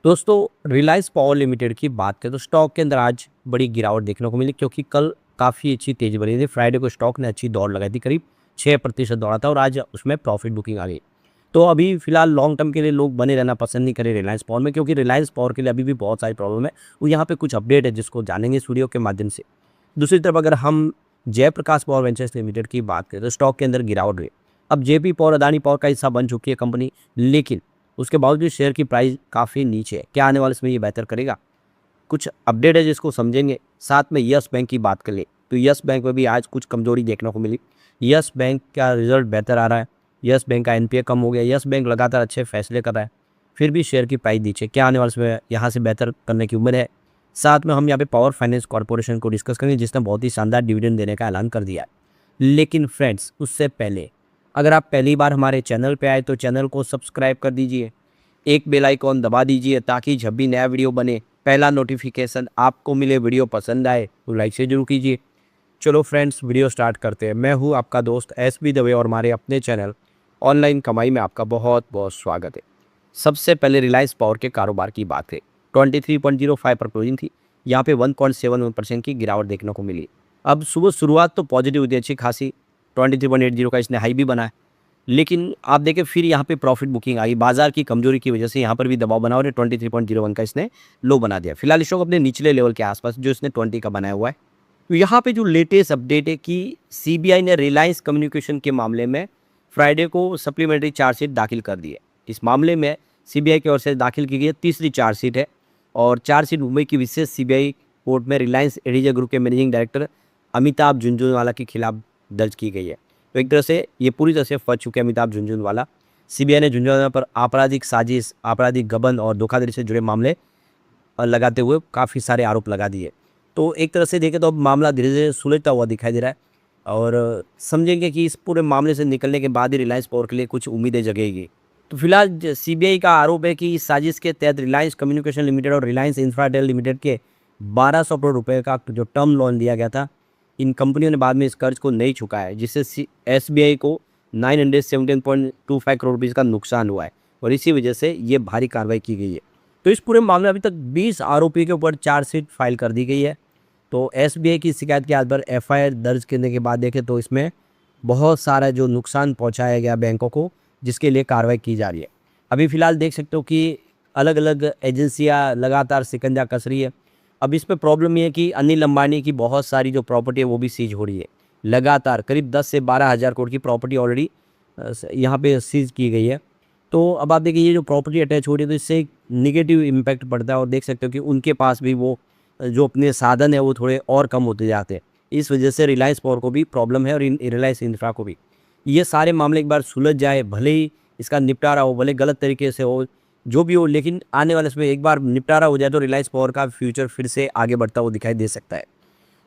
दोस्तों Reliance power limited की बात करें तो स्टॉक के अंदर आज बड़ी गिरावट देखने को मिली क्योंकि कल काफ़ी अच्छी तेज बनी थी। फ्राइडे को स्टॉक ने अच्छी दौड़ लगाई थी, करीब 6% दौड़ा था और आज उसमें प्रॉफिट बुकिंग आ गई। तो अभी फिलहाल लॉन्ग टर्म के लिए लोग बने रहना पसंद नहीं करें रिलायंस पावर में, क्योंकि रिलायंस पावर के लिए अभी भी बहुत सारी प्रॉब्लम है। वो यहाँ पे कुछ अपडेट है जिसको जानेंगे इस वीडियो के माध्यम से। दूसरी तरफ अगर हम जयप्रकाश पावर वेंचर्स लिमिटेड की बात करें तो स्टॉक के अंदर गिरावट हुई। अब जेपी पावर अदानी पावर का हिस्सा बन चुकी है कंपनी, लेकिन उसके बावजूद शेयर की प्राइस काफ़ी नीचे है। क्या आने वाले समय ये बेहतर करेगा? कुछ अपडेट है जिसको समझेंगे। साथ में यस बैंक की बात कर ले तो यस बैंक में भी आज कुछ कमजोरी देखने को मिली। यस बैंक का रिजल्ट बेहतर आ रहा है, यस बैंक का एनपीए कम हो गया, यस बैंक लगातार अच्छे फैसले कर रहा है, फिर भी शेयर की प्राइस नीचे। क्या आने वाले समय यहाँ से बेहतर करने की उम्मीद है? साथ में हम यहाँ पे पावर फाइनेंस कॉर्पोरेशन को डिस्कस करेंगे जिसने बहुत ही शानदार डिविडेंड देने का ऐलान कर दिया है। लेकिन फ्रेंड्स उससे पहले अगर आप पहली बार हमारे चैनल पे आए तो चैनल को सब्सक्राइब कर दीजिए, एक बेल आइकॉन दबा दीजिए ताकि जब भी नया वीडियो बने पहला नोटिफिकेशन आपको मिले। वीडियो पसंद आए तो लाइक से जरूर कीजिए। चलो फ्रेंड्स वीडियो स्टार्ट करते हैं। मैं हूँ आपका दोस्त एसबी दवे और हमारे अपने चैनल ऑनलाइन कमाई में आपका बहुत बहुत स्वागत है। सबसे पहले रिलायंस पावर के कारोबार की बात करें, 23.05 पर क्लोजिंग थी। यहाँ पे 1.71% की गिरावट देखने को मिली। अब सुबह शुरुआत तो पॉजिटिव हुई थी अच्छी खासी, 23.80 का इसने हाई भी बना है, लेकिन आप देखें फिर यहाँ पे प्रॉफिट बुकिंग आई। बाजार की कमजोरी की वजह से यहाँ पर भी दबाव बना और 23.01 का इसने लो बना दिया। फिलहाल स्टॉक अपने निचले लेवल के आसपास जो इसने 20 का बनाया हुआ है। तो यहाँ पे जो लेटेस्ट अपडेट है कि सीबीआई ने रिलायंस कम्युनिकेशन के मामले में फ्राइडे को सप्लीमेंट्री चार्जशीट दाखिल कर दी है। इस मामले में सीबीआई की ओर से दाखिल की गई है तीसरी चार्जशीट है और चार्जशीट मुंबई की विशेष सीबीआई कोर्ट में रिलायंस एडिजा ग्रुप के मैनेजिंग डायरेक्टर अमिताभ झुंझुनवाला के खिलाफ दर्ज की गई है। तो एक तरह से ये पूरी तरह से फंस चुके हैं अमिताभ झुंझुनवाला। सीबीआई ने झुंझुनवाला पर आपराधिक साजिश, आपराधिक गबन और धोखाधड़ी से जुड़े मामले लगाते हुए काफ़ी सारे आरोप लगा दिए। तो एक तरह से देखें तो अब मामला धीरे धीरे सुलझता हुआ दिखाई दे रहा है और समझेंगे कि इस पूरे मामले से निकलने के बाद ही रिलायंस पावर के लिए कुछ उम्मीदें जगेगी। तो फिलहाल सीबीआई का आरोप है कि इस साजिश के तहत रिलायंस कम्युनिकेशन लिमिटेड और रिलायंस इंफ्राटेल लिमिटेड के 1200 करोड़ रुपए का जो टर्म लोन दिया गया था, इन कंपनियों ने बाद में इस कर्ज को नहीं चुकाया है, जिससे एसबीआई को 917.25 करोड़ रुपये का नुकसान हुआ है और इसी वजह से ये भारी कार्रवाई की गई है। तो इस पूरे मामले में अभी तक 20 आरोपी के ऊपर चार्जशीट फाइल कर दी गई है। तो एसबीआई की शिकायत के आधार पर एफआईआर दर्ज करने के बाद देखें तो इसमें बहुत सारा जो नुकसान पहुंचाया गया बैंकों को, जिसके लिए कार्रवाई की जा रही है। अभी फिलहाल देख सकते हो कि अलग अलग एजेंसियां लगातार शिकंजा कस रही है। अब इस पे प्रॉब्लम ये है कि अनिल अंबानी की बहुत सारी जो प्रॉपर्टी है वो भी सीज हो रही है। लगातार करीब 10 से 12 हज़ार करोड़ की प्रॉपर्टी ऑलरेडी यहाँ पे सीज की गई है। तो अब आप देखिए ये जो प्रॉपर्टी अटैच हो रही है तो इससे एक निगेटिव इम्पैक्ट पड़ता है और देख सकते हो कि उनके पास भी वो जो अपने साधन है वो थोड़े और कम होते जाते हैं। इस वजह से रिलायंस पावर को भी प्रॉब्लम है और रिलायंस इंफ्रा को भी। ये सारे मामले एक बार सुलझ जाए, भले ही इसका निपटारा हो, भले गलत तरीके से हो, जो भी हो, लेकिन आने वाले समय एक बार निपटारा हो जाए तो रिलायंस पावर का फ्यूचर फिर से आगे बढ़ता हुआ दिखाई दे सकता है।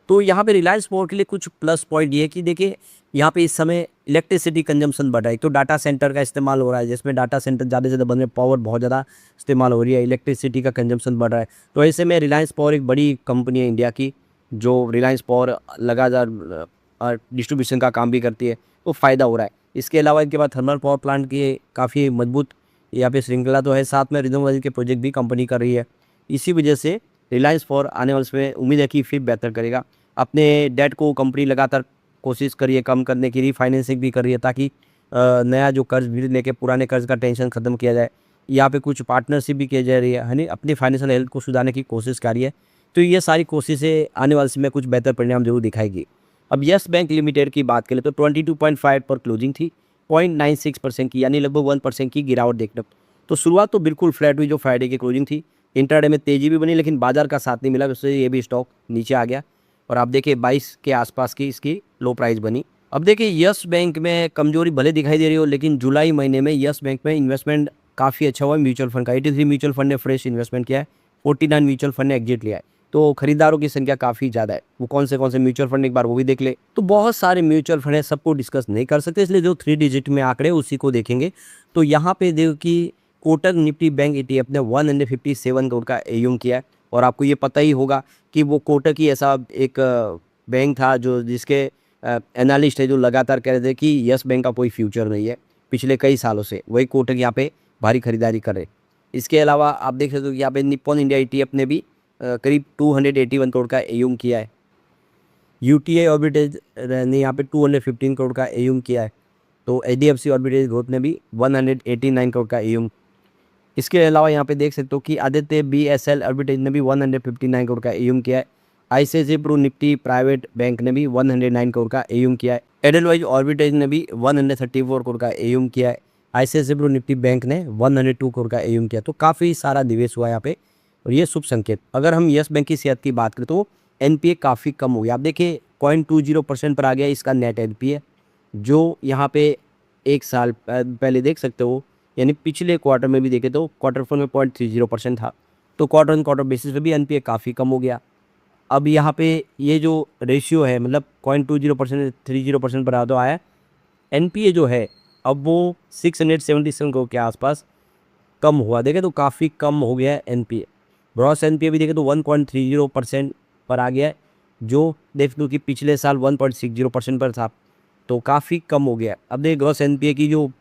तो यहाँ पे रिलायंस पावर के लिए कुछ प्लस पॉइंट ये है कि देखिए यहाँ पे इस समय इलेक्ट्रिसिटी कंजम्पशन बढ़ रहा है। एक तो डाटा सेंटर का इस्तेमाल हो रहा है, जिसमें डाटा सेंटर ज़्यादा से ज़्यादा बन रहे, पावर बहुत ज़्यादा इस्तेमाल हो रही है, इलेक्ट्रिसिटी का कंजम्पशन बढ़ रहा है। तो ऐसे में रिलायंस पावर एक बड़ी कंपनी है इंडिया की, जो रिलायंस पावर लगातार डिस्ट्रीब्यूशन का काम भी करती है, तो फ़ायदा हो रहा है। इसके अलावा इनके पास थर्मल पावर प्लांट की काफ़ी मजबूत यहाँ पे श्रृंखला तो है, साथ में रिन्यूएबल के प्रोजेक्ट भी कंपनी कर रही है। इसी वजह से रिलायंस पावर आने वाले समय उम्मीद है कि फिर बेहतर करेगा। अपने डेट को कंपनी लगातार कोशिश करिए कम करने की, रीफाइनेंसिंग भी कर रही है ताकि नया जो कर्ज भी लेके पुराने कर्ज का टेंशन खत्म किया जाए। यहाँ पे कुछ पार्टनरशिप भी की जा रही है नहीं, अपनी फाइनेंशियल हेल्थ को सुधारने की कोशिश कर रही है। तो ये सारी कोशिशें आने वाले समय कुछ बेहतर परिणाम जरूर दिखाएगी। अब यस बैंक लिमिटेड की बात करें तो 22.5 पर क्लोजिंग थी, 0.96% की, यानी लगभग 1% की गिरावट देखने। तो शुरुआत तो बिल्कुल फ्लैट हुई जो फ्राइडे की क्लोजिंग थी। इंट्राडे में तेजी भी बनी लेकिन बाजार का साथ नहीं मिला, उससे ये भी स्टॉक नीचे आ गया और आप देखिए 22 के आसपास की इसकी लो प्राइस बनी। अब देखिए यस बैंक में कमजोरी भले दिखाई दे रही हो, लेकिन जुलाई महीने में यस बैंक में इन्वेस्टमेंट काफ़ी अच्छा हुआ है। म्यूचुअल फंड का 83 म्यूचुअल फंड ने फ्रेश इन्वेस्टमेंट किया है, 49 म्यूचुअल फंड ने एग्जिट लिया है। तो खरीदारों की संख्या काफ़ी ज़्यादा है। वो कौन से म्यूचुअल फंड, एक बार वो भी देख ले। तो बहुत सारे म्यूचुअल फंड है, सबको डिस्कस नहीं कर सकते, इसलिए जो 3 डिजिट में आंकड़े उसी को देखेंगे। तो यहाँ पे देखो कि कोटक निफ्टी बैंक ETF ने 157 करोड़ का एयूम किया है और आपको ये पता ही होगा कि वो कोटक ही ऐसा एक बैंक था जो जिसके एनालिस्ट है जो लगातार कह रहे थे कि यस बैंक का कोई फ्यूचर नहीं है पिछले कई सालों से, वही कोटक यहाँ पे भारी खरीदारी कर रहे। इसके अलावा आप देख सकते हो कि यहाँ पे निप्पॉन इंडिया ETF ने भी करीब 281 करोड़ का AUM किया है। UTI ऑर्बिटेज ने यहाँ पे 215 करोड़ का AUM किया है। तो HDFC ऑर्बिटेज ग्रोथ ने भी 189 करोड़ का AUM। इसके अलावा यहाँ पे देख सकते हो कि आदित्य BSL ऑर्बिटेज ने भी 159 करोड़ का AUM किया है। ICICI Pru Nifty private bank ने भी 109 करोड़ का AUM किया है। एडलवाइज ऑर्बिटेज ने भी 134 करोड़ का AUM किया है। ICICI प्रू निफ्टी बैंक ने 102 करोड़ का AUM किया। तो काफ़ी सारा निवेश हुआ यहाँ पे और ये शुभ संकेत। अगर हम यस बैंक की सेहत की बात करें तो NPA काफ़ी कम हो गया। आप देखिए 0.20% पर आ गया इसका नेट NPA, जो यहाँ पे एक साल पहले देख सकते हो, यानी पिछले क्वार्टर में भी देखे तो क्वार्टर 4 में 0.30% था। तो क्वार्टर ऑन क्वार्टर बेसिस पे भी NPA काफ़ी कम हो गया। अब यहाँ पे ये जो रेशियो है मतलब 0.20% 30% पर आ तो आया। NPA जो है अब वो 677 करोड़ के आसपास कम हुआ। देखें तो काफ़ी कम हो गया है NPA। ग्रॉस NPA भी देखें तो 1.30% पर आ गया है, जो देख लो कि पिछले साल 1.60% पर था। तो काफ़ी कम हो गया। अब देखिए ग्रॉस NPA की जो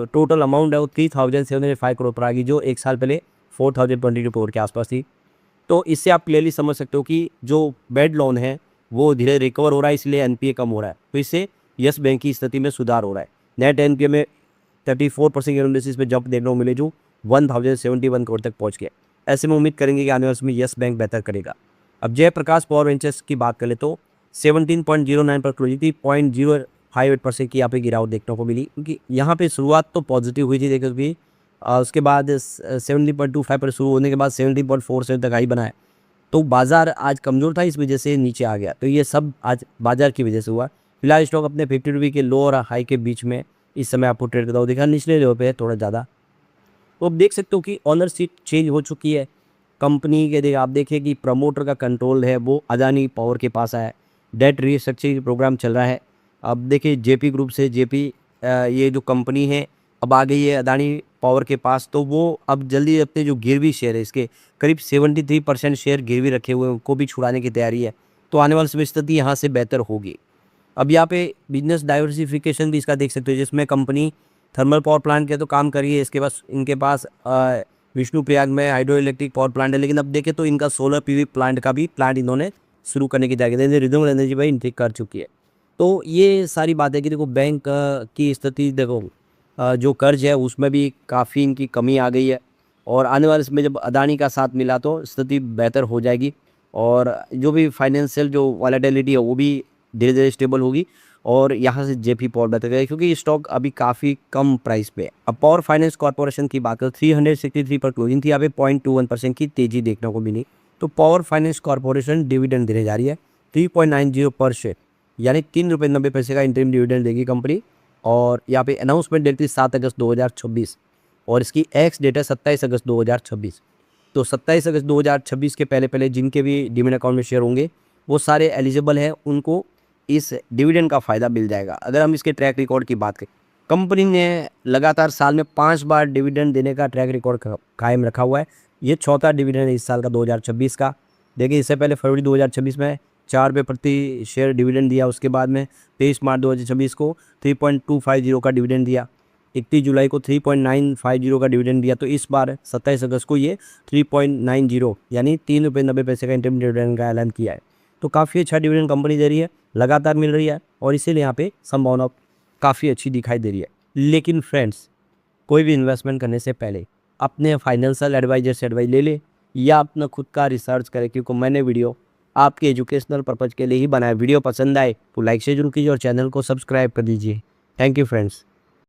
टोटल अमाउंट है वो 3705 करोड़ पर आ गई, जो एक साल पहले 4022 करोड़ के आसपास थी। तो इससे आप क्लियरली समझ सकते हो कि जो बैड लोन है वो धीरे रिकवर हो रहा है, इसलिए NPA कम हो रहा है। तो इससे यस बैंक की स्थिति में सुधार हो रहा है। नेट NPA में 34% ईयर बेसिस पे जंप देखने को मिले, जो 1071 करोड़ तक पहुंच गया। ऐसे में उम्मीद करेंगे कि आने वाले समय यस बैंक बेहतर करेगा। अब जयप्रकाश पावर वेंचर्स की बात करें तो 17.09 पर क्लोज थी, 0.058% की यहाँ पे गिरावट देखने को मिली, क्योंकि यहाँ पे शुरुआत तो पॉजिटिव हुई थी देखो कि उसके बाद 70.25 पर शुरू होने के बाद 70.47 तक हाई बनाया। तो बाजार आज कमज़ोर था, इस वजह से नीचे आ गया। तो ये सब आज बाजार की वजह से हुआ। फिलहाल स्टॉक अपने 50 रुपये के लो और हाई के बीच में इस समय आपको ट्रेड करता हुआ दिखा। निचले लेवल पे है थोड़ा ज़्यादा। तो अब देख सकते हो कि ऑनरशिप चेंज हो चुकी है कंपनी के। आप देखिए कि प्रमोटर का कंट्रोल है वो अदानी पावर के पास आया है। डेट रीस्ट्रक्चरिंग प्रोग्राम चल रहा है। अब देखिए JP ग्रुप से ये जो कंपनी है अब आ गई है अदानी पावर के पास। तो वो अब जल्दी अपने जो गिरवी शेयर है, इसके करीब 73% शेयर गिरवी रखे हुए हैं, उनको भी छुड़ाने की तैयारी है। तो आने वाली समय स्थिति यहाँ से बेहतर होगी। अब यहाँ पे बिजनेस डाइवर्सिफिकेशन भी इसका देख सकते हो, जिसमें कंपनी थर्मल पावर प्लांट के तो काम करी है। इसके पास इनके पास विष्णुप्रयाग में हाइड्रो इलेक्ट्रिक पावर प्लांट है, लेकिन अब देखें तो इनका सोलर PV प्लांट का भी प्लांट इन्होंने शुरू करने की तैयारी है। रिन्यूएबल एनर्जी भाई इनकी कर चुकी है। तो ये सारी बातें कि देखो बैंक की स्थिति देखो, जो कर्ज है उसमें भी काफ़ी इनकी कमी आ गई है, और आने वाले समय जब अदानी का साथ मिला तो स्थिति बेहतर हो जाएगी, और जो भी फाइनेंशियल जो वॉलेटिलिटी है वो भी धीरे धीरे स्टेबल होगी, और यहाँ से JP पावर बेहतर करेगा, क्योंकि ये स्टॉक अभी काफ़ी कम प्राइस पे है। अब पावर फाइनेंस कॉर्पोरेशन की बात करें 363 पर क्लोजिंग थी, यहाँ पे 0.21% की तेजी देखने को मिली। तो पावर फाइनेंस कॉर्पोरेशन डिविडेंड देने जा रही है 3.90 पर शेयर, यानी 3.90 का इंटरिम डिविडेंड देगी कंपनी। और यहाँ पे अनाउंसमेंट डेट थी 7 अगस्त 2026, और इसकी एक्स डेट है 27 अगस्त 2026। तो 27 अगस्त 2026 के पहले जिनके भी डिविडेंड अकाउंट में शेयर होंगे वो सारे एलिजिबल हैं, उनको इस डिविडेंड का फ़ायदा मिल जाएगा। अगर हम इसके ट्रैक रिकॉर्ड की बात करें, कंपनी ने लगातार साल में 5 बार डिविडेंड देने का ट्रैक रिकॉर्ड कायम रखा हुआ है। ये चौथा डिविडेंड है इस साल का 2026 का। देखिए इससे पहले फरवरी 2026 में 4 रुपये प्रति शेयर डिविडेंड दिया। उसके बाद में 23 मार्च 2026 को 3.250 का डिविडेंड दिया। 31 जुलाई को 3.950 का डिविडेंड दिया। तो इस बार 27 अगस्त को ये 3.90 यानी 3.90 का इंटरिम डिविडेंड का ऐलान किया है। तो काफ़ी अच्छा डिविडेंड कंपनी दे रही है, लगातार मिल रही है, और इसीलिए यहाँ पे संभावना काफ़ी अच्छी दिखाई दे रही है। लेकिन फ्रेंड्स, कोई भी इन्वेस्टमेंट करने से पहले अपने फाइनेंशियल एडवाइजर से एडवाइस ले ले, या अपना खुद का रिसर्च करें, क्योंकि मैंने वीडियो आपके एजुकेशनल पर्पज़ के लिए ही बनाया। वीडियो पसंद आए तो लाइक से जरूर कीजिए और चैनल को सब्सक्राइब कर दीजिए। Thank you friends.